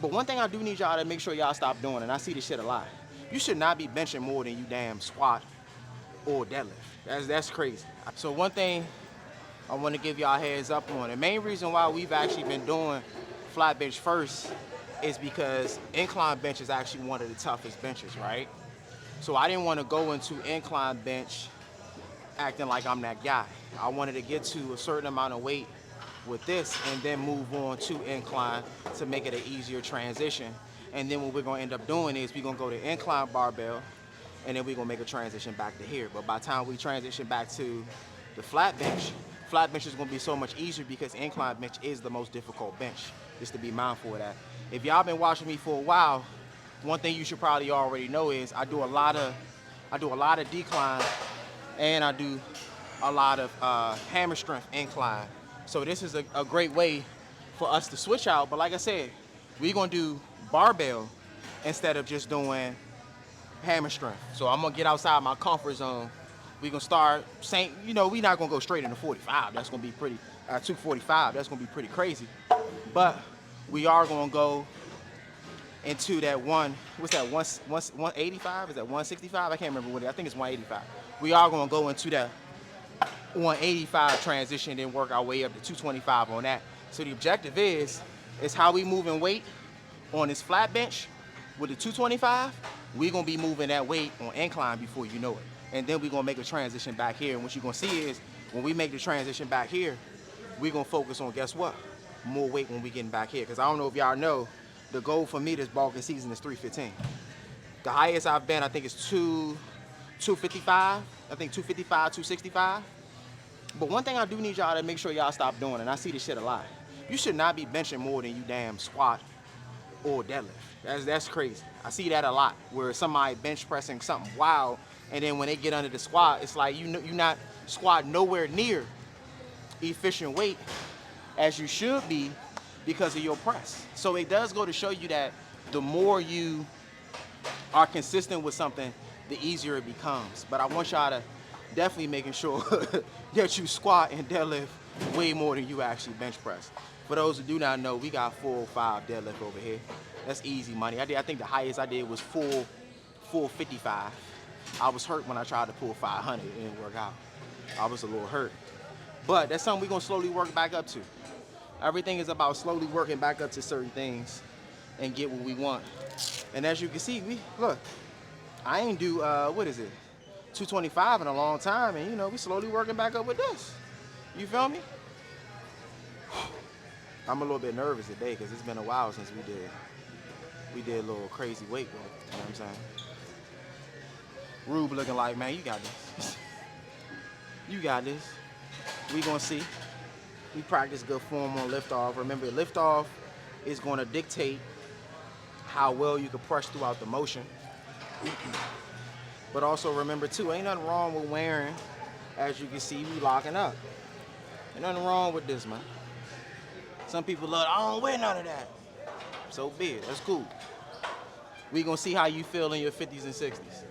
But one thing I do need y'all to make sure y'all stop doing, and I see this shit a lot. You should not be benching more than you damn squat or deadlift. That's crazy. So one thing I want to give y'all a heads up on. The main reason why we've actually been doing flat bench first is because incline bench is actually one of the toughest benches, right? So I didn't want to go into incline bench acting like I'm that guy. I wanted to get to a certain amount of weight with this and then move on to incline to make it an easier transition. And then what we're gonna end up doing is we're gonna go to incline barbell and then we're gonna make a transition back to here. But by the time we transition back to the flat bench is gonna be so much easier because incline bench is the most difficult bench, just to be mindful of that. If y'all been watching me for a while, one thing you should probably already know is I do a lot of decline and I do a lot of hammer strength incline. So this is a great way for us to switch out. But like I said, we're gonna do barbell instead of just doing hammer strength. So I'm gonna get outside my comfort zone. We're gonna start saying, we're not gonna go straight into 45. That's gonna be pretty, 245, that's gonna be pretty crazy. But we are gonna go into that what's that, 185? Is that 165? I can't remember what it is. I think it's 185. We are gonna go into that 185 transition, then work our way up to 225 on that. So the objective is how we moving weight on this flat bench with the 225. We're gonna be moving that weight on incline before you know it. And then we're gonna make a transition back here. And what you're gonna see is when we make the transition back here, we're gonna focus on, guess what? More weight when we getting back here. Cause I don't know if y'all know, the goal for me this bulking season is 315. The highest I've been, I think, is 255. I think 255, 265. But one thing I do need y'all to make sure y'all stop doing, and I see this shit a lot. You should not be benching more than you damn squat or deadlift. That's crazy. I see that a lot, where somebody bench pressing something wild, and then when they get under the squat, it's like you're not squatting nowhere near efficient weight as you should be because of your press. So it does go to show you that the more you are consistent with something, the easier it becomes. But I want y'all to definitely making sure that you squat and deadlift way more than you actually bench press. For those who do not know, we got 405 deadlift over here. That's easy money. I think the highest I did was 455. I was hurt when I tried to pull 500. It didn't work out. I was a little hurt. But that's something we're gonna slowly work back up to. Everything is about slowly working back up to certain things and get what we want. And as you can see, look, I ain't do, what is it? 225 in a long time, and we slowly working back up with this. You feel me? I'm a little bit nervous today because it's been a while since we did a little crazy weight work. You know what I'm saying? Rube looking like, man, you got this. You got this. We gonna see. We practice good form on liftoff. Remember, liftoff is gonna dictate how well you can press throughout the motion. But also remember too, ain't nothing wrong with wearing, as you can see, we locking up. Ain't nothing wrong with this, man. Some people love, I don't wear none of that. So be it, that's cool. We gonna see how you feel in your 50s and 60s.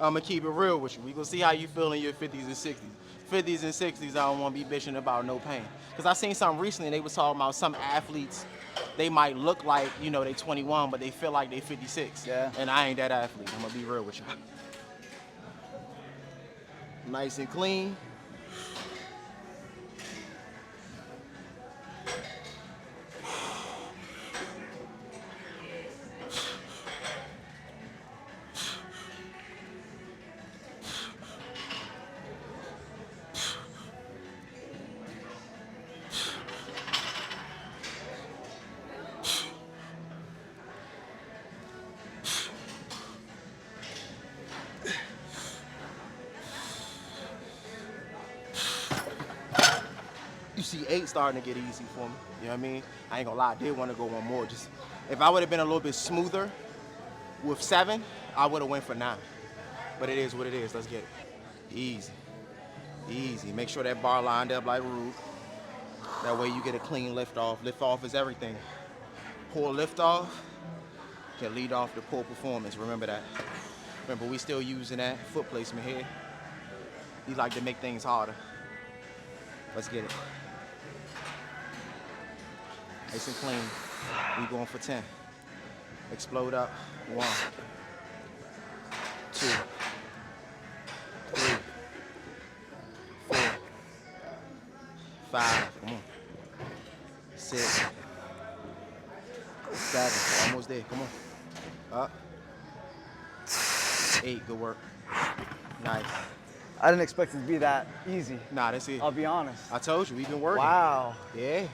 I'm gonna keep it real with you. We gonna see how you feel in your 50s and 60s. 50s and 60s, I don't wanna be bitching about no pain. Cause I seen something recently, they was talking about some athletes, they might look like, they 21, but they feel like they 56. Yeah. And I ain't that athlete, I'm gonna be real with you. Nice and clean. You see 8 starting to get easy for me. You know what I mean? I ain't gonna lie, I did want to go one more. Just if I would have been a little bit smoother with 7, I would have went for 9. But it is what it is. Let's get it. Easy. Easy. Make sure that bar lined up like Rube. That way you get a clean lift off. Lift off is everything. Poor lift off can lead off to poor performance. Remember that. Remember, we still using that foot placement here. We like to make things harder. Let's get it. Nice and clean. We going for 10. Explode up. 1, 2, 3, 4, 5. Come on. 6, 7. Almost there. Come on. Up. 8. Good work. Nice. I didn't expect it to be that easy. Nah, that's it. I'll be honest. I told you, we've been working. Wow. Yeah.